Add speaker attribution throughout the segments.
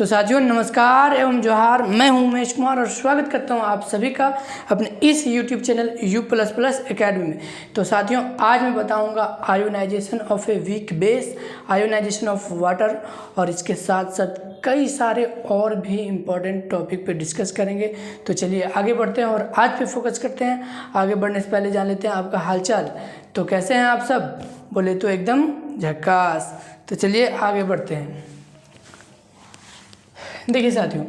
Speaker 1: तो साथियों नमस्कार एवं जोहार, मैं हूं उमेश कुमार और स्वागत करता हूं आप सभी का अपने इस YouTube चैनल U++ एकेडमी में। तो साथियों आज मैं बताऊंगा ionization of a weak base, ionization of water और इसके साथ साथ कई सारे और भी इम्पोर्टेंट टॉपिक पे डिस्कस करेंगे। तो चलिए आगे बढ़ते हैं और आज पे फोकस करते हैं। आगे बढ़ने से पहले जान लेते हैं आपका हालचाल। तो कैसे हैं आप सब? बोले तो एकदम झक्कास। तो चलिए आगे बढ़ते हैं। देखिए साथियों,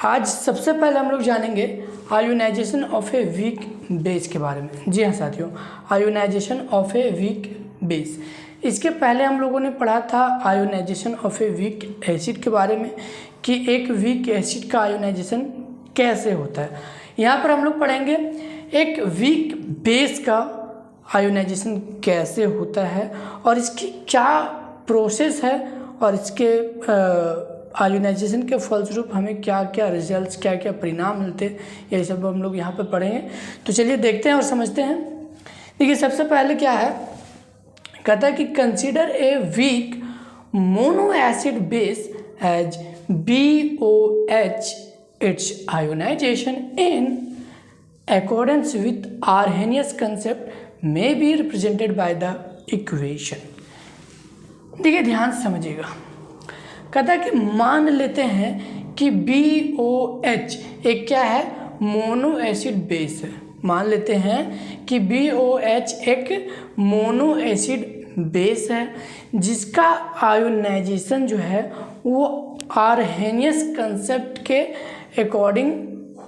Speaker 1: आज सबसे पहले हम लोग जानेंगे ionization of a weak base के बारे में। जी हाँ साथियों, ionization of a weak base. इसके पहले हम लोगों ने पढ़ा था ionization of a weak acid के बारे में कि एक वीक एसिड का आयोनाइजेशन कैसे होता है। यहाँ पर हम लोग पढ़ेंगे एक वीक बेस का आयोनाइजेशन कैसे होता है और इसकी क्या प्रोसेस है और इसके आयोनाइजेशन के फलस्वरूप हमें क्या क्या रिजल्ट्स, क्या क्या परिणाम मिलते हैं, यही सब हम लोग यहाँ पर पढ़ेंगे। तो चलिए देखते हैं और समझते हैं। देखिए सबसे पहले क्या है, कहता है कि consider a weak mono acid base as BOH its ionization in accordance with Arrhenius concept may be represented by the equation. देखिए ध्यान से समझिएगा। कहता है कि मान लेते हैं कि BOH एक क्या है, मोनो एसिड बेस है। मान लेते हैं कि BOH एक मोनो एसिड बेस है जिसका आयोनाइजेशन जो है वो आर्हेनियस कंसेप्ट के अकॉर्डिंग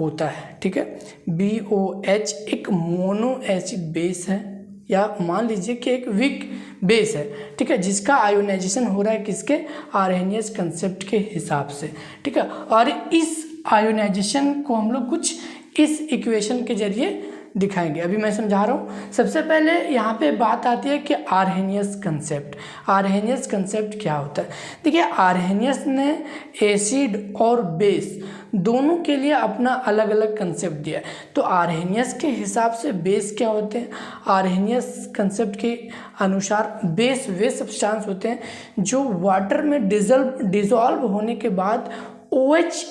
Speaker 1: होता है। ठीक है, BOH एक मोनो एसिड बेस है या मान लीजिए कि एक वीक बेस है, ठीक है, जिसका आयोनाइजेशन हो रहा है किसके, आर्हेनियस कंसेप्ट के हिसाब से। ठीक है, और इस आयोनाइजेशन को हम लोग कुछ इस इक्वेशन के जरिए दिखाएंगे। अभी मैं समझा रहा हूँ। सबसे पहले यहाँ पे बात आती है कि आर्हेनियस कंसेप्ट। आर्हेनियस कंसेप्ट क्या होता है? देखिए आर्हेनियस ने एसिड और बेस दोनों के लिए अपना अलग अलग कंसेप्ट दिया है। तो आर्हेनियस के हिसाब से बेस क्या होते हैं? आर्हेनियस कंसेप्ट के अनुसार बेस वे सब्सटेंस होते हैं जो वाटर में डिजॉल्व होने के बाद OH-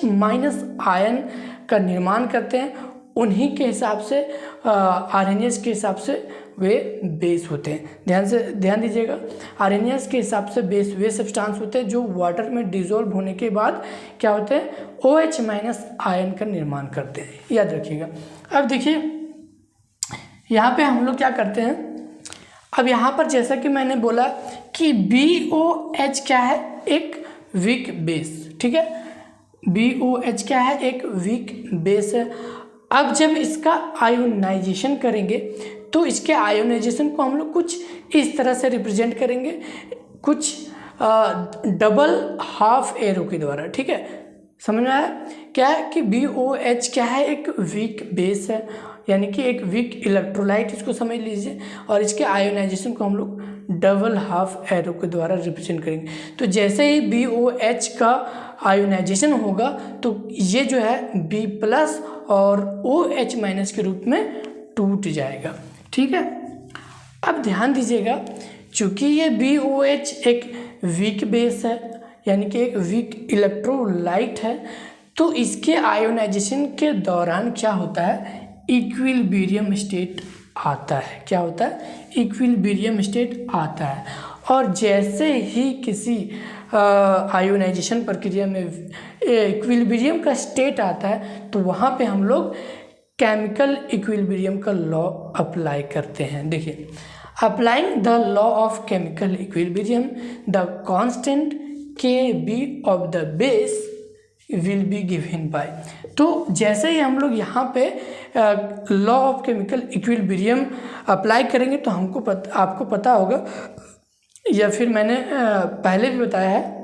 Speaker 1: आयन का निर्माण करते हैं। उन्हीं के हिसाब से आर्हेनियस के हिसाब से वे बेस होते हैं। ध्यान दीजिएगा। आर्हेनियस के हिसाब से बेस वे सब्सटेंस होते हैं जो वाटर में डिजोल्व होने के बाद क्या होते हैं, OH- आयन का निर्माण करते हैं। याद रखिएगा। अब देखिए यहाँ पे हम लोग क्या करते हैं। अब यहाँ पर जैसा कि मैंने बोला कि BOH क्या है, एक वीक बेस। ठीक है, BOH क्या है, एक वीक बेस है। अब जब इसका आयोनाइजेशन करेंगे तो इसके आयोनाइजेशन को हम लोग कुछ इस तरह से रिप्रेजेंट करेंगे, कुछ डबल हाफ एरो के द्वारा। ठीक है, समझ में आया? क्या है कि BOH क्या है, एक वीक बेस है, यानी कि एक वीक इलेक्ट्रोलाइट, इसको समझ लीजिए। और इसके आयोनाइजेशन को हम लोग डबल हाफ एरो के द्वारा रिप्रेजेंट करेंगे। तो जैसे ही BOH का आयोनाइजेशन होगा तो ये जो है B+ और OH- के रूप में टूट जाएगा। ठीक है, अब ध्यान दीजिएगा, चूंकि ये BOH एक वीक बेस है यानी कि एक वीक इलेक्ट्रोलाइट है, तो इसके आयोनाइजेशन के दौरान क्या होता है, इक्विलिब्रियम स्टेट आता है। क्या होता है, इक्विलिब्रियम स्टेट आता है। और जैसे ही किसी आयोनाइजेशन प्रक्रिया में इक्विलिब्रियम का स्टेट आता है तो वहाँ पे हम लोग केमिकल इक्विलिब्रियम का लॉ अप्लाई करते हैं। देखिए, applying the law of chemical equilibrium the constant Kb of the base will be given by. तो जैसे ही हम लोग यहाँ पे law of chemical equilibrium apply करेंगे तो आपको पता होगा, या फिर मैंने पहले भी बताया है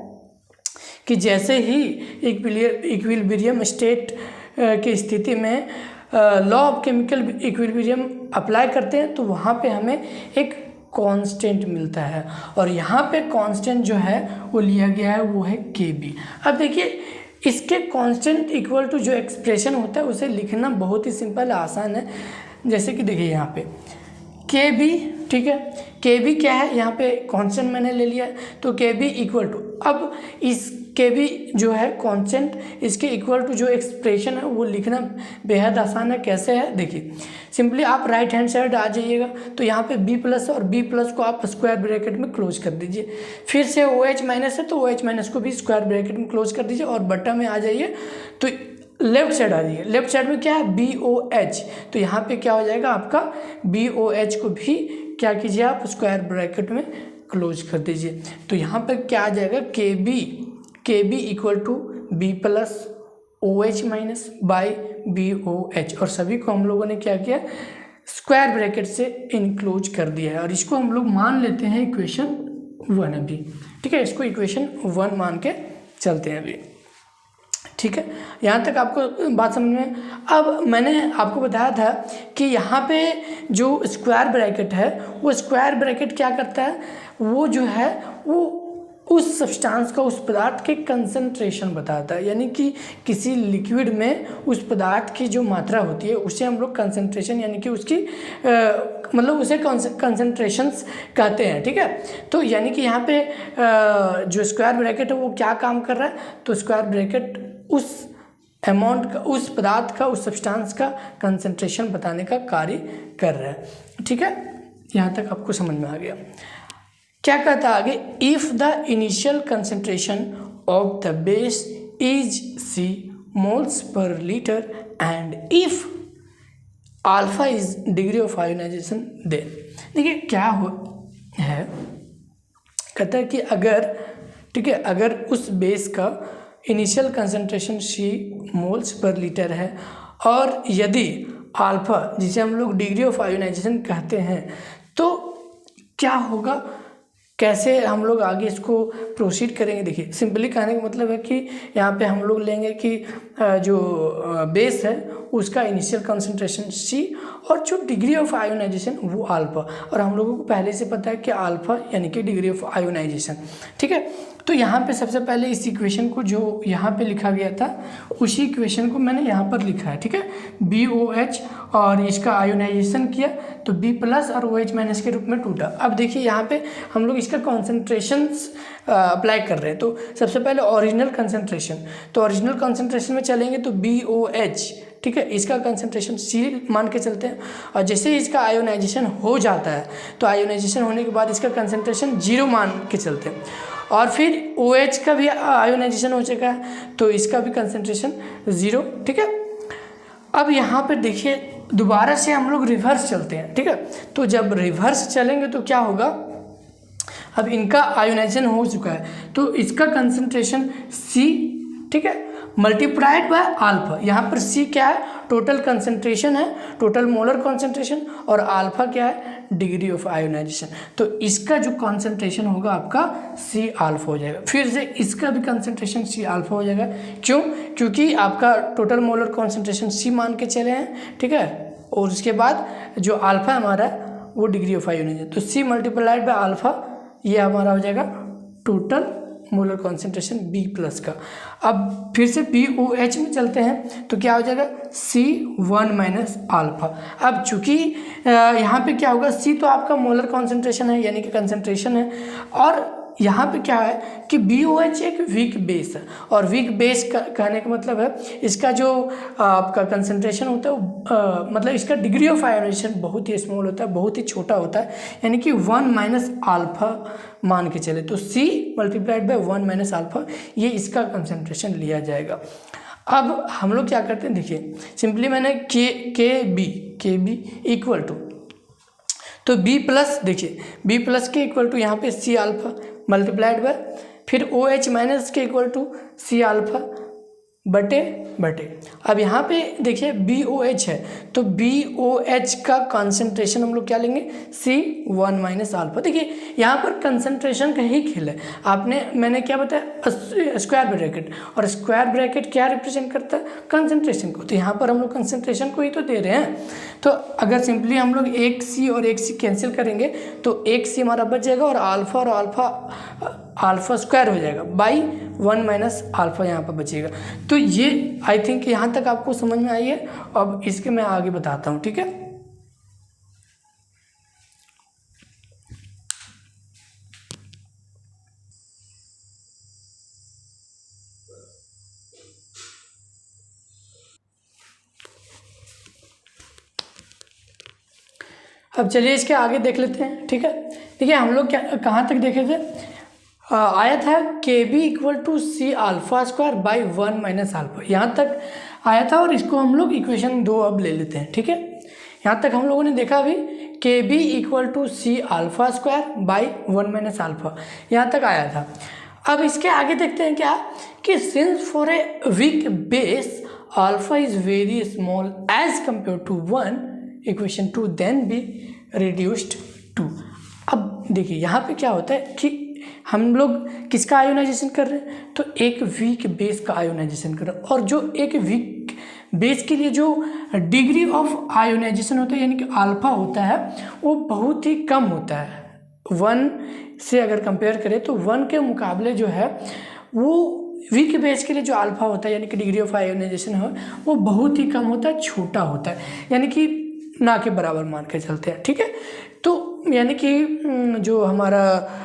Speaker 1: कि जैसे ही इक्विलिब्रियम स्टेट की स्थिति में law of chemical equilibrium apply करते हैं तो वहाँ पे हमें एक कांस्टेंट मिलता है। और यहाँ पे कांस्टेंट जो है वो लिया गया है, वो है Kb। अब देखिए इसके कांस्टेंट इक्वल टू जो एक्सप्रेशन होता है उसे लिखना बहुत ही सिंपल आसान है। जैसे कि देखिए यहाँ पे Kb ठीक है। के बी क्या है, यहाँ पे कांस्टेंट मैंने ले लिया है, तो के बी इक्वल टू, अब इस के बी जो है कांस्टेंट, इसके इक्वल टू जो एक्सप्रेशन है वो लिखना बेहद आसान है। कैसे है देखिए, सिंपली आप राइट हैंड साइड आ जाइएगा, तो यहाँ पे बी प्लस और बी प्लस को आप स्क्वायर ब्रैकेट में क्लोज कर दीजिए। फिर से ओ एच माइनस है, तो ओ एच माइनस को भी स्क्वायर ब्रैकेट में क्लोज कर दीजिए, और बट्टा में आ जाइए, तो लेफ्ट साइड आ जाइए। लेफ्ट साइड में क्या है, बी ओ एच, तो यहाँ पे क्या हो जाएगा आपका बी ओ एच को भी क्या कीजिए आप स्क्वायर ब्रैकेट में क्लोज कर दीजिए। तो यहाँ पे क्या आ जाएगा, K B equal to B plus O H minus by B O H, और सभी को हम लोगों ने क्या किया, स्क्वायर ब्रैकेट से इनक्लोज कर दिया है, और इसको हम लोग मान लेते हैं इक्वेशन 1 अभी, ठीक है। इसको इक्वेशन 1 मान के चलते हैं अभी, ठीक है। यहाँ तक आपको बात समझ में। अब मैंने आपको बताया था कि यहाँ पे जो स्क्वायर ब्रैकेट है, वो स्क्वायर ब्रैकेट क्या करता है, वो जो है वो उस सब्सटेंस का, उस पदार्थ के कंसंट्रेशन बताता है, यानी कि किसी लिक्विड में उस पदार्थ की जो मात्रा होती है उसे हम लोग कंसंट्रेशन, यानी कि उसकी मतलब उसे कंसंट्रेशंस कहते हैं, ठीक है। तो यानी कि यहाँ पे जो स्क्वायर ब्रैकेट है वो क्या काम कर रहा है, तो स्क्वायर ब्रैकेट उस अमाउंट का, उस पदार्थ का, उस सब्सटेंस का कंसंट्रेशन बताने का कार्य कर रहा है, ठीक है। यहाँ तक आपको समझ में आ गया। क्या कहता है आगे, if the initial concentration of the base is C moles per litre and if alpha is degree of ionization, then देखिए क्या हो है, कहता है कि अगर, ठीक है, अगर उस बेस का initial concentration C moles per litre है, और यदि अल्फा, जिसे हम लोग डिग्री ऑफ आयोनाइजेशन कहते हैं, तो क्या होगा, कैसे हम लोग आगे इसको प्रोसीड करेंगे। देखिए सिंपली कहने का मतलब है कि यहाँ पे हम लोग लेंगे कि जो बेस है उसका इनिशियल कंसंट्रेशन सी, और जो डिग्री ऑफ आयोनाइजेशन वो अल्फा, और हम लोगों को पहले से पता है कि अल्फा यानी कि डिग्री ऑफ आयोनाइजेशन, ठीक है। तो यहाँ पे सबसे पहले इस इक्वेशन को जो यहाँ पे लिखा गया था उसी इक्वेशन को मैंने यहाँ पर लिखा है, ठीक है। बी ओ एच और इसका आयोनाइजेशन किया तो बी प्लस और ओ एच माइनस के रूप में टूटा। अब देखिए यहाँ पे हम लोग इसका कॉन्सेंट्रेशंस अप्लाई कर रहे हैं, तो सबसे पहले ओरिजिनल कंसंट्रेशन, तो ओरिजिनल कंसंट्रेशन में चलेंगे तो बी ओ एच, ठीक है, इसका कंसंट्रेशन सी मान के चलते हैं, और जैसे ही इसका आयोनाइजेशन हो जाता है तो आयोनाइजेशन होने के बाद इसका कंसंट्रेशन 0 मान के चलते हैं, और फिर OH का भी आयोनाइजेशन हो चुका है तो इसका भी कंसंट्रेशन 0, ठीक है। अब यहाँ पर देखिए दोबारा से हम लोग रिवर्स चलते हैं, ठीक है। तो जब रिवर्स चलेंगे तो क्या होगा, अब इनका आयोनाइजेशन हो चुका है तो इसका कंसंट्रेशन C, ठीक है, मल्टीप्लाइड बाय अल्फा। यहाँ पर C क्या है, टोटल कंसंट्रेशन है, टोटल मोलर कंसंट्रेशन, और अल्फा क्या है, डिग्री ऑफ आयोनाइजेशन। तो इसका जो कंसंट्रेशन होगा आपका C अल्फा हो जाएगा। फिर से इसका भी कंसंट्रेशन C अल्फा हो जाएगा। क्यों, क्योंकि आपका टोटल मोलर कंसंट्रेशन C मान के चले हैं, ठीक है, और उसके बाद जो अल्फा हमारा वो डिग्री ऑफ आयोनाइजेशन, तो C मल्टीप्लाइड बाय अल्फा, ये हमारा हो जाएगा total molar concentration B plus का। अब फिर से BOH में चलते हैं तो क्या हो जाएगा, C1 माइनस अल्फा। अब चूंकि यहाँ पे क्या होगा, C तो आपका मोलर कॉन्सेंट्रेशन है यानी कि कंसेंट्रेशन है, और यहाँ पे क्या है कि BOH एक वीक बेस है, और वीक बेस कहने का मतलब है इसका जो आपका कंसंट्रेशन होता है मतलब इसका डिग्री ऑफ आयोनाइजेशन बहुत ही स्मॉल होता है, बहुत ही छोटा होता है, यानी कि 1 माइनस अल्फा मान के चले तो C multiplied by 1 minus alpha, ये इसका कंसंट्रेशन लिया जाएगा। अब हम लोग क्या करते हैं, देखिए सिंपली मैंने के बी इक्वल टू, तो B प्लस, देखिए B प्लस के इक्वल टू यहाँ पे C अल्फा मल्टीप्लाइड बाय, फिर OH माइनस के इक्वल टू C अल्फा बटे। अब यहाँ पे देखिए BOH है तो BOH का कंसंट्रेशन हम लोग क्या लेंगे, C1 माइनस अल्फा। देखिए यहाँ पर कंसंट्रेशन का ही खेल है, मैंने क्या बताया, स्क्वायर ब्रैकेट, और स्क्वायर ब्रैकेट क्या रिप्रेजेंट करता है, कंसंट्रेशन को, तो यहाँ पर हम लोग कंसंट्रेशन को ही तो दे रहे हैं। तो अगर सिंपली हम लोग एक C और एक C कैंसिल करेंगे तो एक C हमारा बच जाएगा, और अल्फा स्क्वायर हो जाएगा बाई 1 माइनस अल्फा यहाँ पर बचेगा। तो ये आई थिंक यहाँ तक आपको समझ में आई है। अब इसके मैं आगे बताता हूँ, ठीक है। अब चलिए इसके आगे देख लेते हैं, ठीक है। देखिए हम लोग क्या कहाँ तक देखे थे, आया था KB equal to C alpha square by 1 minus alpha, यहाँ तक आया था। और इसको हम लोग इक्वेशन 2 अब ले लेते हैं, ठीक है। यहाँ तक हम लोगों ने देखा अभी KB equal to C alpha square by 1 minus alpha, यहाँ तक आया था। अब इसके आगे देखते हैं क्या कि since for a weak base alpha is very small as compare to 1, equation 2 then be reduced to. अब देखिए यहाँ पे क्या होता है कि हम लोग किसका आयोनाइजेशन कर रहे हैं, तो एक वीक बेस का आयोनाइजेशन कर रहे हैं। और जो एक वीक बेस के लिए जो डिग्री ऑफ आयोनाइजेशन होता है यानी कि अल्फा होता है वो बहुत ही कम होता है। 1 से अगर कंपेयर करें तो 1 के मुकाबले जो है वो वीक बेस के लिए जो अल्फा होता है यानी कि डिग्री ऑफ आयोनाइजेशन है वो बहुत ही कम होता है, छोटा होता है, यानी कि ना के बराबर मान के चलते हैं, ठीक है। तो यानी कि जो हमारा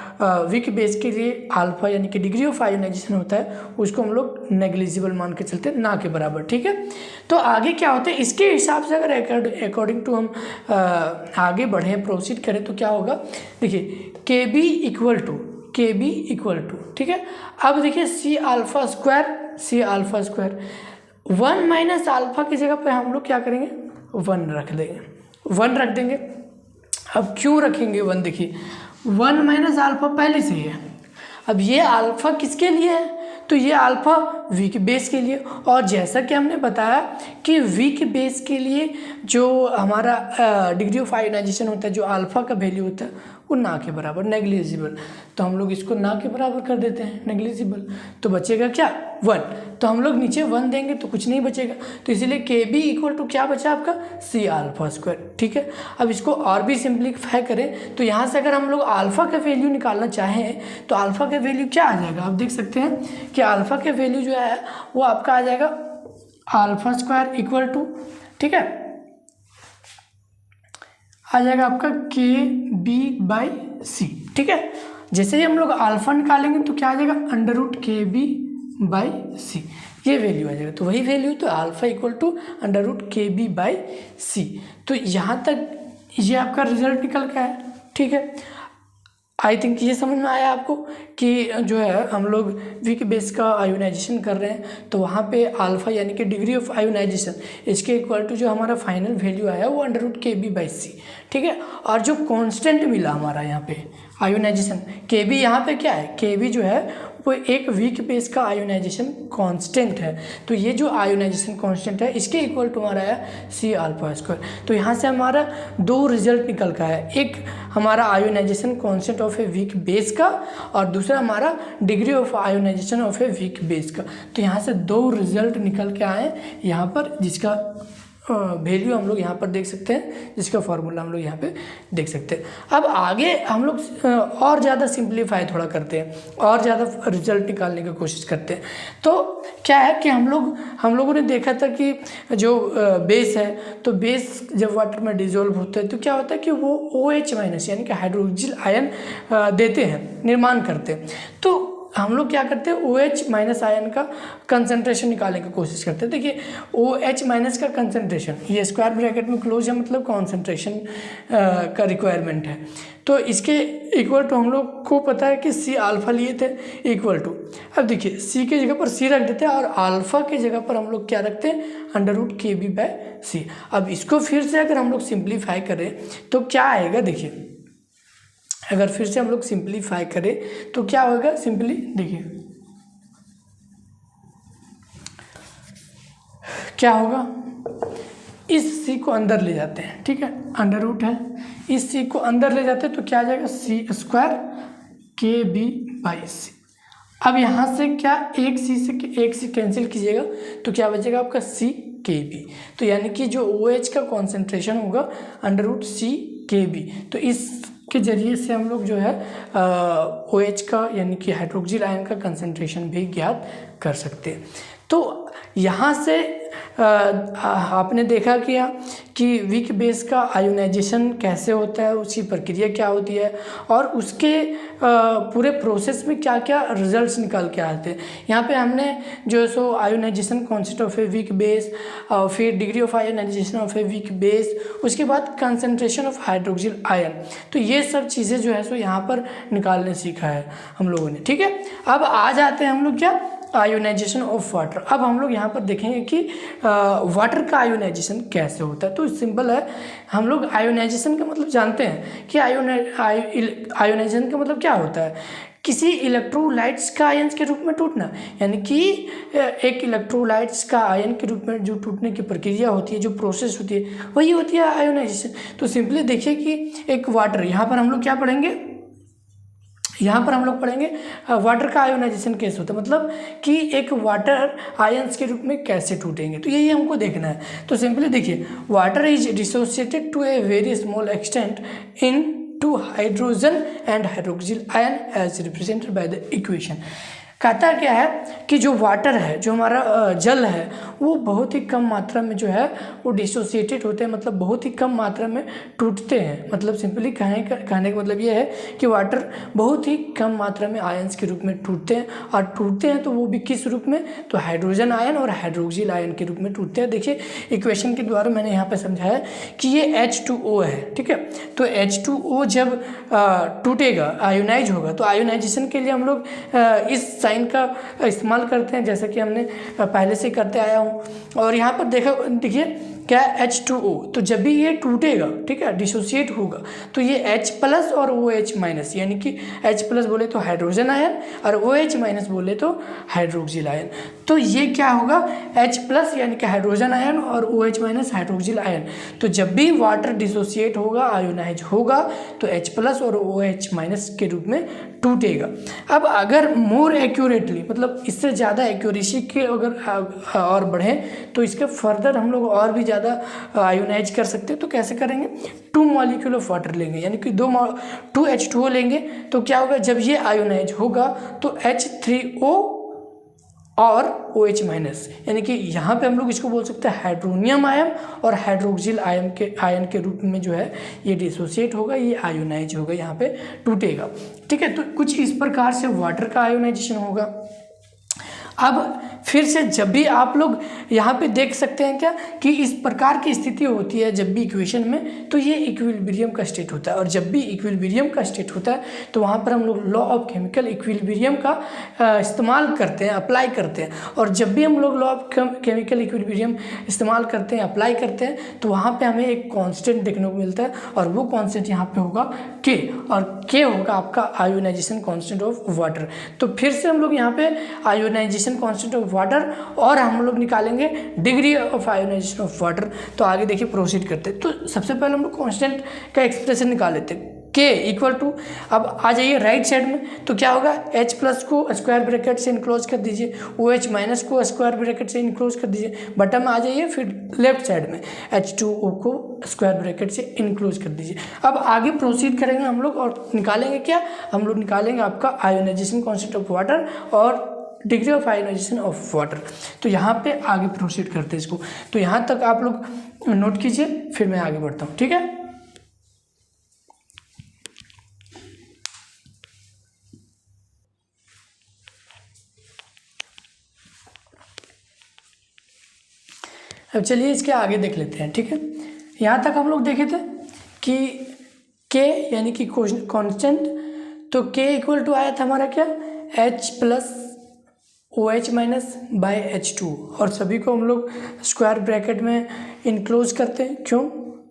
Speaker 1: वीक बेस के लिए अल्फा यानी कि डिग्री ऑफ आयोनाइजेशन होता है उसको हम लोग नेग्लिजिबल मान के चलते हैं, ना के बराबर, ठीक है। तो आगे क्या होता है इसके हिसाब से अगर अकॉर्डिंग टू हम आगे बढ़ें, प्रोसीड करें तो क्या होगा, देखिए KB इक्वल टू, ठीक है। अब देखिए C alpha square 1 minus alpha की जगह पे हम लोग क्या करेंगे, 1 रख देंगे। अब क्यों रखेंगे 1, देखिए 1 माइनस अल्फा पहले से ही है। अब ये अल्फा किसके लिए है, तो ये अल्फा वीक बेस के लिए। और जैसा कि हमने बताया कि वीक बेस के लिए जो हमारा डिग्री ऑफ आयोनाइजेशन होता है, जो अल्फा का वैल्यू होता है वो ना के बराबर, नेग्लिजिबल। तो हम लोग इसको ना के बराबर कर देते हैं, नेग्लिजिबल। तो बचेगा क्या, 1। तो हम लोग नीचे 1 देंगे तो कुछ नहीं बचेगा। तो इसीलिए KB इक्वल टू क्या बचा आपका, C अल्फा स्क्वायर, ठीक है। अब इसको और भी सिंप्लीफाई करें तो यहाँ से अगर हम लोग अल्फा का वैल्यू निकालना चाहें तो अल्फा का वैल्यू क्या आ जाएगा, आप देख सकते हैं कि अल्फा का वैल्यू जो है वो आपका आ जाएगा अल्फा स्क्वायर इक्वल टू, ठीक है, आ जाएगा आपका KB/C, ठीक है। जैसे ही हम लोग अल्फा निकालेंगे तो क्या आ जाएगा, √KB/C, ये वैल्यू आ जाएगा। तो वही वैल्यू तो अल्फा इक्वल टू √KB/C। तो यहाँ तक ये आपका रिजल्ट निकल का है, ठीक है। आई थिंक ये समझ में आया आपको कि जो है हम लोग वीक बेस का आयोनाइजेशन कर रहे हैं तो वहाँ पे अल्फा यानी कि डिग्री ऑफ आयोनाइजेशन इसके इक्वल टू जो हमारा फाइनल वैल्यू आया वो √KB/C, ठीक है। और जो कांस्टेंट मिला हमारा यहाँ पे आयोनाइजेशन KB, यहाँ पे क्या है, KB जो है वो एक वीक बेस का आयोनाइजेशन कांस्टेंट है। तो ये जो आयोनाइजेशन कांस्टेंट है इसके इक्वल टू हमारा है C अल्फा स्क्वायर। तो यहाँ से हमारा 2 रिजल्ट निकल का है, एक हमारा ionization constant of a weak base का और दूसरा हमारा degree of ionization of a weak base का। तो यहाँ से 2 रिजल्ट निकल के आए यहाँ पर, जिसका वैल्यू हम लोग यहाँ पर देख सकते हैं, जिसका फार्मूला हम लोग यहाँ पे देख सकते हैं। अब आगे हम लोग और ज़्यादा सिंप्लीफाई थोड़ा करते हैं और ज़्यादा रिजल्ट निकालने की कोशिश करते हैं। तो क्या है कि हम लोगों ने देखा था कि जो बेस है, तो बेस जब वाटर में डिजोल्व होता है तो क्या होता है कि वो OH- यानी कि हाइड्रोक्सिल आयन देते हैं, निर्माण करते हैं। तो हम लोग क्या करते हैं, OH- आयन का कंसंट्रेशन निकालने की कोशिश करते हैं। देखिए OH- का कंसंट्रेशन, ये स्क्वायर ब्रैकेट में क्लोज है, मतलब कंसंट्रेशन का रिक्वायरमेंट है। तो इसके इक्वल टू हम लोग को पता है कि C अल्फा लिए थे इक्वल टू, अब देखिए C के जगह पर C रख देते हैं और अल्फा के जगह पर हम लोग क्या रखते हैं, √KB/C। अब इसको फिर से अगर हम लोग सिंप्लीफाई करें तो क्या आएगा, देखिए अगर फिर से हम लोग सिंप्लीफाई करें तो क्या होगा, सिंपली देखिए क्या होगा, इस C को अंदर ले जाते हैं, ठीक है, अंडर रूट है, इस C को अंदर ले जाते हैं तो क्या आ जाएगा, C स्क्वायर KB/C। अब यहाँ से क्या एक C कैंसिल कीजिएगा तो क्या बचेगा आपका CKB। तो यानी कि जो OH का कॉन्सेंट्रेशन होगा √CKB। तो इस के जरिए से हम लोग जो है OH का यानी कि हाइड्रोक्सिल आयन का कंसंट्रेशन भी ज्ञात कर सकते हैं। तो यहाँ से आपने देखा किया कि वीक बेस का आयोनाइजेशन कैसे होता है, उसकी प्रक्रिया क्या होती है और उसके पूरे प्रोसेस में क्या क्या रिजल्ट्स निकाल के आते हैं। यहाँ पे हमने जो so ionization concept of a weak base, फिर degree of ionization of a weak base, उसके बाद कंसंट्रेशन ऑफ हाइड्रोक्सिल आयन, तो ये सब चीज़ें जो है सो यहाँ पर निकालने सीखा है हम लोगों ने। ठीक है, अब आ जाते हैं हम लोग क्या, आयोनाइजेशन ऑफ वाटर। अब हम लोग यहाँ पर देखेंगे कि वाटर का आयोनाइजेशन कैसे होता है। तो सिंपल है, हम लोग आयोनाइजेशन का मतलब जानते हैं कि आयोनाइजेशन का मतलब क्या होता है, किसी इलेक्ट्रोलाइट्स का आयन के रूप में टूटना, यानी कि एक इलेक्ट्रोलाइट्स का आयन के रूप में जो टूटने की प्रक्रिया होती है, जो प्रोसेस होती है, वही होती है आयोनाइजेशन। तो सिंपली देखिए कि एक वाटर, यहाँ पर हम लोग क्या पढ़ेंगे, यहाँ पर हम लोग पढ़ेंगे वाटर का आयोनाइजेशन कैसे होता है, मतलब कि एक वाटर आयंस के रूप में कैसे टूटेंगे, तो यही हमको देखना है। तो सिंपली देखिए, water is dissociated to a very small extent into hydrogen and hydroxyl ion as represented by the equation. कहता क्या है कि जो वाटर है, जो हमारा जल है, वो बहुत ही कम मात्रा में जो है वो डिसोसिएटेड होते हैं, मतलब बहुत ही कम मात्रा में टूटते हैं। मतलब सिंपली कहने का मतलब ये है कि वाटर बहुत ही कम मात्रा में आयंस के रूप में टूटते हैं, और टूटते हैं तो वो भी किस रूप में, तो हाइड्रोजन आयन और हाइड्रोक्सिल आयन के रूप में टूटते हैं। देखिए इक्वेशन के द्वारा मैंने यहाँ पर समझाया कि ये H2O है। ठीक है, तो H2O जब टूटेगा, आयोनाइज होगा, तो आयोनाइजेशन के लिए हम लोग इस साइन का इस्तेमाल करते हैं, जैसा कि हमने पहले से करते आया हूँ। और यहाँ पर देखिए क्या H2O, तो जब भी ये टूटेगा, ठीक है, डिसोसिएट होगा, तो ये H प्लस और OH माइनस, यानी कि H प्लस बोले तो हाइड्रोजन आयन और OH माइनस बोले तो हाइड्रोक्सिल आयन। तो ये क्या होगा, H प्लस यानी कि हाइड्रोजन आयन और OH माइनस हाइड्रोक्सिल आयन। तो जब भी वाटर डिसोसिएट होगा, आयोनाइज होगा, तो H प्लस और OH माइनस के रूप में टूटेगा। अब अगर मोर एक्यूरेटली, मतलब इससे ज़्यादा एक्यूरेसी के अगर और बढ़ें, तो इसके फर्दर हम लोग और भी ज़्यादा आयोनाइज कर सकते हैं। तो कैसे करेंगे, 2 मॉलिक्यूल ऑफ वाटर लेंगे, यानी कि 2 H2O लेंगे, तो क्या होगा, जब ये आयोनाइज होगा तो H3O और OH माइनस, यानी कि यहाँ पे हम लोग इसको बोल सकते हैं हाइड्रोनियम आयन और हाइड्रोक्सिल आयन के रूप में जो है ये डिसोसिएट होगा, ये आयोनाइज होगा, यहाँ पे टूटेगा। ठीक है, तो कुछ इस प्रकार से वाटर का आयोनाइजेशन होगा। अब फिर से जब भी आप लोग यहाँ पे देख सकते हैं क्या कि इस प्रकार की स्थिति होती है जब भी इक्वेशन में, तो ये इक्विलिब्रियम का स्टेट होता है। और जब भी इक्विलिब्रियम का स्टेट होता है तो वहाँ पर हम लोग लॉ ऑफ केमिकल इक्विलिब्रियम का इस्तेमाल करते हैं, अप्लाई करते हैं। और जब भी हम लोग लॉ ऑफ केमिकल इक्विलिब्रियम इस्तेमाल करते हैं, अप्लाई करते हैं, तो वहाँ पर हमें एक कॉन्स्टेंट देखने को मिलता है, और वो कॉन्स्टेंट यहाँ पर होगा K, और K होगा आपका आयोनाइजेशन कॉन्स्टेंट ऑफ वाटर। तो फिर से हम लोग यहाँ पे आयोनाइजेशन कांस्टेंट ऑफ वाटर और हम लोग निकालेंगे degree of ionization of water. तो आगे देखिए प्रोसीड करते हैं। तो सबसे पहले हम लोग कांस्टेंट का एक्सप्रेशन निकाल लेते हैं, K इक्वल टू, अब आ जाइए राइट साइड में, तो क्या होगा, H प्लस को स्क्वायर ब्रैकेट से इनक्लोज कर दीजिए, OH माइनस को स्क्वायर ब्रैकेट से इनक्लोज कर दीजिए, बटन में आ जाइए, फिर लेफ्ट साइड में H2O को स्क्वायर ब्रैकेट से इनक्लोज कर दीजिए। अब आगे प्रोसीड करेंगे हम लोग और निकालेंगे क्या, हम लोग निकालेंगे आपका आयोनाइजेशन कांस्टेंट ऑफ वाटर और degree of ionization of water. तो यहाँ पे आगे प्रोसीड करते हैं इसको। तो यहाँ तक आप लोग नोट कीजिए, फिर मैं आगे बढ़ता हूँ। ठीक है, अब चलिए इसके आगे देख लेते हैं। ठीक है, यहाँ तक हम लोग देखे थे कि K यानी कि कांस्टेंट, तो K इक्वल टू आया था हमारा क्या, H plus OH minus by H2, और सभी को हम लोग स्क्वायर ब्रैकेट में इनक्लोज करते हैं। क्यों,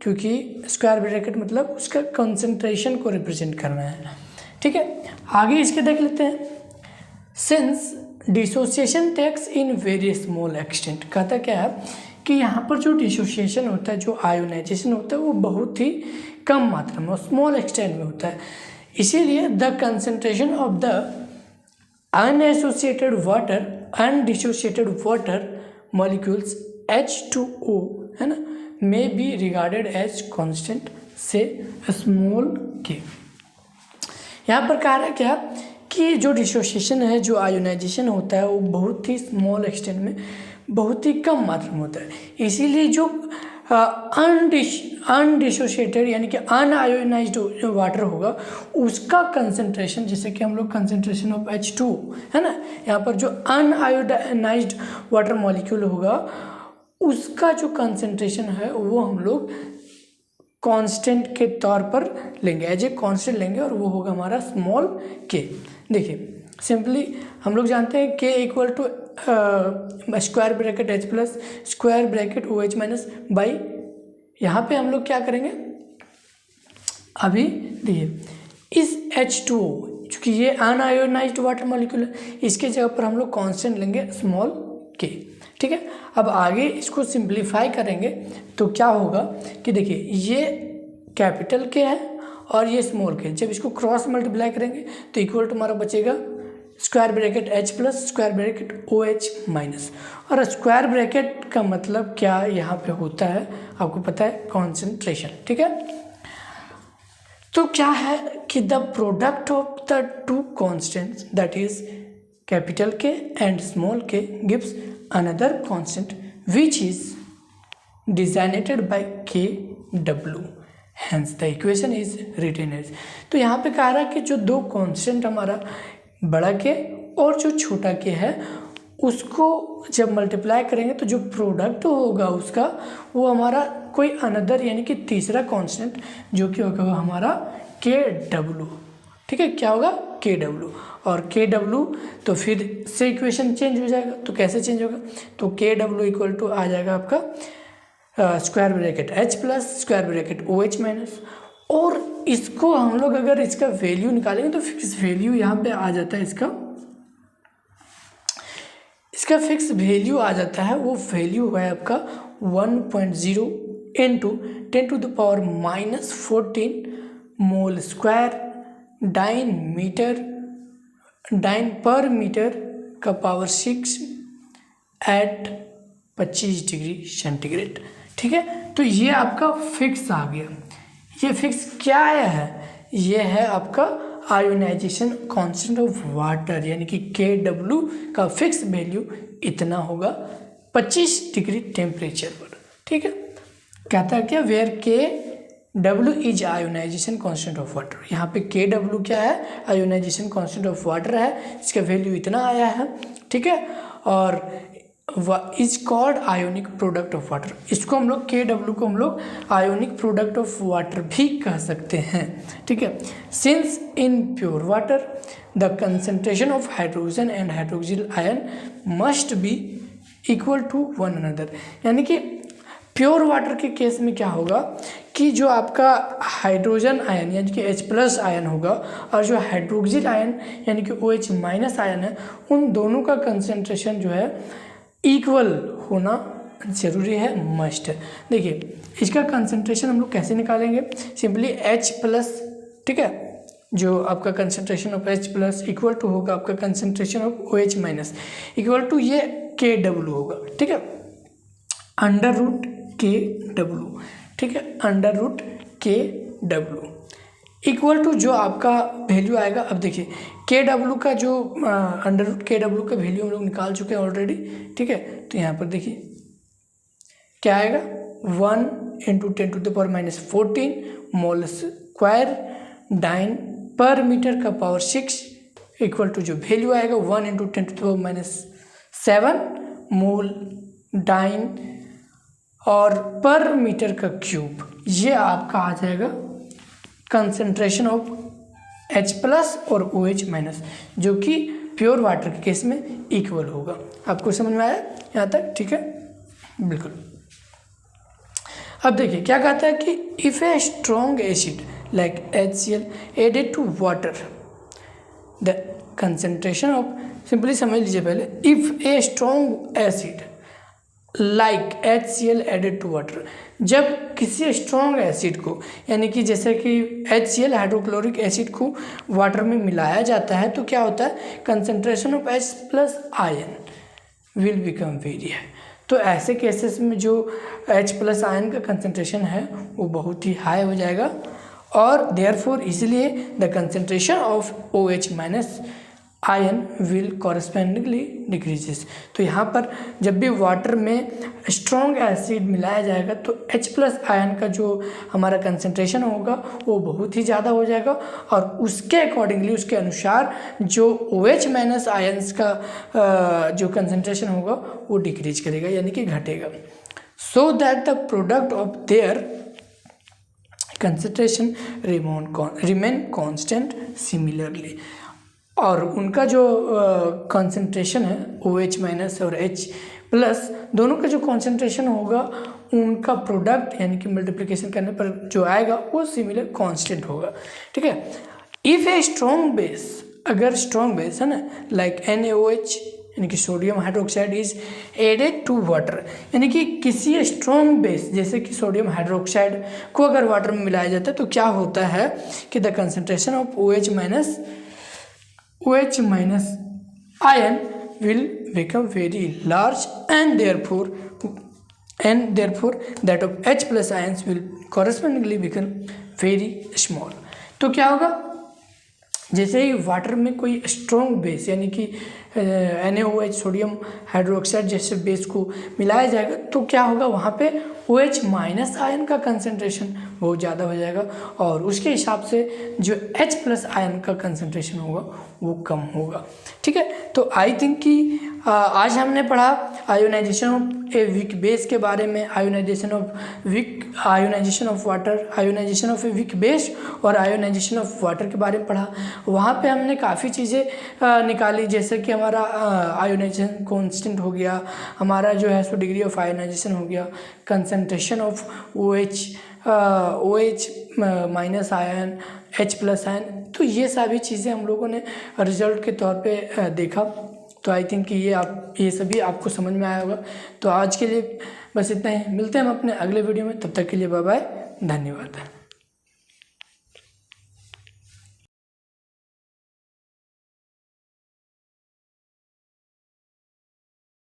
Speaker 1: क्योंकि स्क्वायर ब्रैकेट मतलब उसका कंसंट्रेशन को रिप्रेजेंट करना है। ठीक है, आगे इसके देख लेते हैं। Since dissociation takes in very small extent, कहता क्या है कि यहाँ पर जो डिसोसिएशन होता है, जो आयोनाइजेशन होता है, वो बहुत ही कम मात्रा में, स्मॉल एक्सटेंट में होता है। इसीलिए the concentration of the unassociated water undissociated water molecules H2O है ना, may be regarded as constant से small k। यहाँ पर कहा रहा है क्या कि जो डिसोसिएशन है, जो आयोनाइजेशन होता है, वो बहुत ही स्मॉल एक्सटेंट में, बहुत ही कम मात्रा में होता है। इसीलिए जो अनडिसोशिएटेड यानी कि अनआयोनाइज्ड जो वाटर होगा उसका कंसंट्रेशन, जैसे कि हम लोग कंसंट्रेशन ऑफ H2 है ना, यहाँ पर जो अनआयोनाइज्ड वाटर मॉलिक्यूल होगा उसका जो कंसंट्रेशन है वो हम लोग कांस्टेंट के तौर पर लेंगे, एज ए कांस्टेंट लेंगे, और वो होगा हमारा स्मॉल के। देखिए सिंपली हम लोग जानते हैं K equal to square bracket H plus square bracket OH minus by, यहाँ पे हम लोग क्या करेंगे अभी देखिए इस H2O चूँकि ये अनआयोनाइज्ड वाटर मॉलिक्यूल है, इसके जगह पर हम लोग कांस्टेंट लेंगे स्मॉल के। ठीक है, अब आगे इसको सिंप्लीफाई करेंगे तो क्या होगा कि देखिए ये कैपिटल के है और ये स्मॉल के, जब इसको क्रॉस मल्टीप्लाई करेंगे तो इक्वल टू हमारा बचेगा square bracket H plus square bracket OH minus, और स्क्वायर ब्रैकेट का मतलब क्या यहाँ पे होता है आपको पता है, कॉन्सेंट्रेशन। ठीक है, तो क्या है कि the product of the two constants that is capital K and small K gives another constant which is designated by KW, hence the equation is written as. तो यहाँ पे कह रहा है कि जो दो कॉन्स्टेंट हमारा बड़ा के और जो छोटा के है उसको जब मल्टीप्लाई करेंगे तो जो प्रोडक्ट होगा उसका वो हमारा कोई अनदर यानी कि तीसरा कांस्टेंट जो कि होगा हमारा KW। ठीक है, क्या होगा KW, और KW तो फिर से इक्वेशन चेंज हो जाएगा। तो कैसे चेंज होगा, तो KW इक्वल टू आ जाएगा आपका square bracket H plus square bracket OH minus, और इसको हम लोग अगर इसका वैल्यू निकालेंगे तो फिक्स वैल्यू यहाँ पे आ जाता है, इसका फिक्स वैल्यू आ जाता है। वो वैल्यू है आपका 1.0 into 10 to the power minus 14 mole square dyne per metre का पावर 6 एट 25 डिग्री सेंटीग्रेड। ठीक है, तो ये आपका फिक्स आ गया। ये फिक्स क्या है, ये है आपका आयोनाइजेशन कांस्टेंट ऑफ वाटर, यानी कि KW का फिक्स वैल्यू इतना होगा 25 डिग्री टेम्परेचर पर। ठीक है, कहता है क्या, where KW is ionization constant of water. यहाँ पे KW क्या है, आयोनाइजेशन कांस्टेंट ऑफ वाटर है, इसका वैल्यू इतना आया है। ठीक है, और is called ionic product of water. इसको हम लोग KW को हम लोग आयोनिक प्रोडक्ट ऑफ वाटर भी कह सकते हैं। ठीक है, since in pure water the concentration of hydrogen and hydroxyl ion must be equal to one another, यानी कि प्योर वाटर के केस में क्या होगा कि जो आपका हाइड्रोजन आयन यानी कि H प्लस आयन होगा और जो हाइड्रोक्सिल आयन यानी कि OH माइनस आयन है, उन दोनों का कंसंट्रेशन जो है इक्वल होना ज़रूरी है, मस्ट है। देखिए इसका कंसंट्रेशन हम लोग कैसे निकालेंगे, सिंपली H प्लस, ठीक है, जो आपका concentration of H plus equal to होगा आपका concentration of OH minus equal to ये KW होगा। ठीक है, अंडर रूट KW। ठीक है, under root KW equal to जो आपका वैल्यू आएगा। अब देखिए KW का जो अंडर रूट KW का वैल्यू हम लोग निकाल चुके हैं ऑलरेडी। ठीक है, तो यहाँ पर देखिए क्या आएगा, 1 into 10 to the power minus 14 mole square dyne per metre का पावर 6 इक्वल टू जो वैल्यू आएगा 1 into 10 to the power minus 7 mole dyne और पर मीटर का क्यूब। ये आपका आ जाएगा कंसंट्रेशन ऑफ H प्लस और OH माइनस, जो कि प्योर वाटर के केस में इक्वल होगा। आपको समझ में आया यहाँ तक? ठीक है, बिल्कुल। अब देखिए क्या कहता है कि if a strong acid like HCl added to water the concentration of, simply समझ लीजिए पहले, if a strong acid like HCl added to water, जब किसी स्ट्रॉन्ग एसिड को यानी कि जैसे कि HCl हाइड्रोक्लोरिक एसिड को वाटर में मिलाया जाता है तो क्या होता है, concentration of H plus ion will become very high. तो ऐसे केसेस में जो H प्लस आयन का कंसंट्रेशन है वो बहुत ही हाई हो जाएगा और देयरफॉर इसलिए the concentration of OH minus ion will correspondingly decreases. तो यहाँ पर जब भी वाटर में स्ट्रॉन्ग एसिड मिलाया जाएगा तो H+ आयन का जो हमारा कंसंट्रेशन होगा वो बहुत ही ज़्यादा हो जाएगा और उसके अकॉर्डिंगली, उसके अनुसार जो OH- आयन्स का जो कंसंट्रेशन होगा वो डिक्रीज करेगा, यानी कि घटेगा। So that the product of their concentration remain constant similarly. और उनका जो कंसंट्रेशन है OH- और H+ दोनों का जो कंसंट्रेशन होगा उनका प्रोडक्ट यानी कि मल्टीप्लिकेशन करने पर जो आएगा वो सिमिलर कांस्टेंट होगा। ठीक है। इफ़ ए स्ट्रॉन्ग बेस, अगर स्ट्रॉन्ग बेस है ना, लाइक NaOH यानी कि sodium hydroxide is added to water, यानी कि किसी स्ट्रॉन्ग बेस जैसे कि सोडियम हाइड्रोक्साइड को अगर वाटर में मिलाया जाता है तो क्या होता है कि the concentration of OH- ion will become very large and therefore that of H+ ions will correspondingly become very small। तो क्या होगा, जैसे ही वाटर में कोई स्ट्रॉन्ग बेस यानी कि NaOH सोडियम हाइड्रोक्साइड जैसे बेस को मिलाया जाएगा तो क्या होगा, वहाँ पे OH- आयन का कंसंट्रेशन बहुत ज़्यादा हो जाएगा और उसके हिसाब से जो H+ आयन का कंसंट्रेशन होगा वो कम होगा। ठीक है। तो आई थिंक कि आज हमने पढ़ा ionization of a weak base के बारे में, ionization of water, ionization of a weak base और आयोनाइजेशन ऑफ वाटर के बारे में पढ़ा। वहाँ पे हमने काफ़ी चीज़ें निकाली, जैसे कि हमारा आयोनाइजेशन कांस्टेंट हो गया, हमारा जो है सो डिग्री ऑफ आयोनाइजेशन हो गया, concentration of OH- ion, H+ ion. तो ये सभी चीज़ें हम लोगों ने रिजल्ट के तौर पे देखा। तो आई थिंक कि ये सभी आपको समझ में आया होगा। तो आज के लिए बस इतना ही, मिलते हैं हम अपने अगले वीडियो में, तब तक के लिए बाय बाय, धन्यवाद।